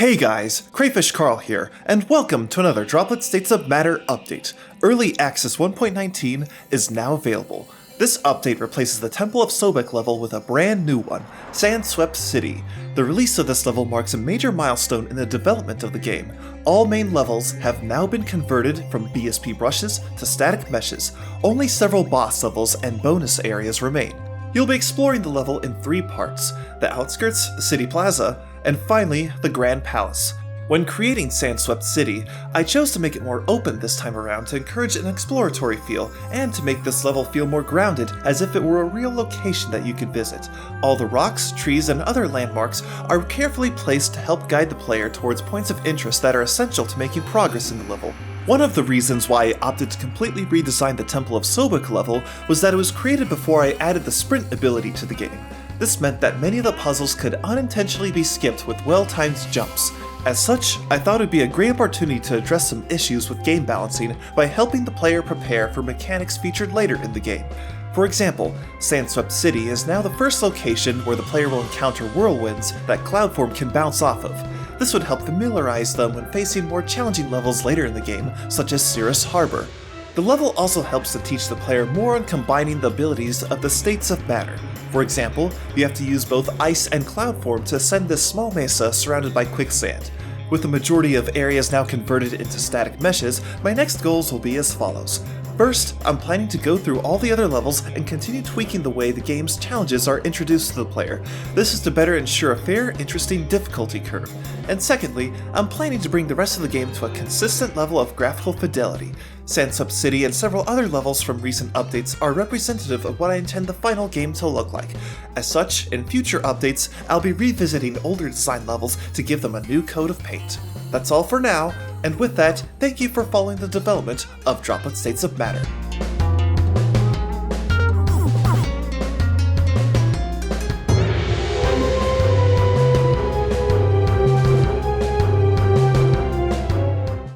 Hey guys, KrayfishKarl here, and welcome to another Droplet States of Matter update. Early Access 1.19 is now available. This update replaces the Temple of Sobek level with a brand new one, Sandswept City. The release of this level marks a major milestone in the development of the game. All main levels have now been converted from BSP brushes to static meshes. Only several boss levels and bonus areas remain. You'll be exploring the level in 3 parts: the outskirts, the city plaza, and finally, the Grand Palace. When creating Sandswept City, I chose to make it more open this time around to encourage an exploratory feel, and to make this level feel more grounded as if it were a real location that you could visit. All the rocks, trees, and other landmarks are carefully placed to help guide the player towards points of interest that are essential to making progress in the level. One of the reasons why I opted to completely redesign the Temple of Sobek level was that it was created before I added the sprint ability to the game. This meant that many of the puzzles could unintentionally be skipped with well-timed jumps. As such, I thought it would be a great opportunity to address some issues with game balancing by helping the player prepare for mechanics featured later in the game. For example, Sandswept City is now the first location where the player will encounter whirlwinds that Cloudform can bounce off of. This would help familiarize them when facing more challenging levels later in the game, such as Cirrus Harbor. The level also helps to teach the player more on combining the abilities of the states of matter. For example, you have to use both ice and cloud form to ascend this small mesa surrounded by quicksand. With the majority of areas now converted into static meshes, my next goals will be as follows. First, I'm planning to go through all the other levels and continue tweaking the way the game's challenges are introduced to the player. This is to better ensure a fair, interesting difficulty curve. And secondly, I'm planning to bring the rest of the game to a consistent level of graphical fidelity. Sandswept City and several other levels from recent updates are representative of what I intend the final game to look like. As such, in future updates, I'll be revisiting older design levels to give them a new coat of paint. That's all for now, and with that, thank you for following the development of Droplet States of Matter.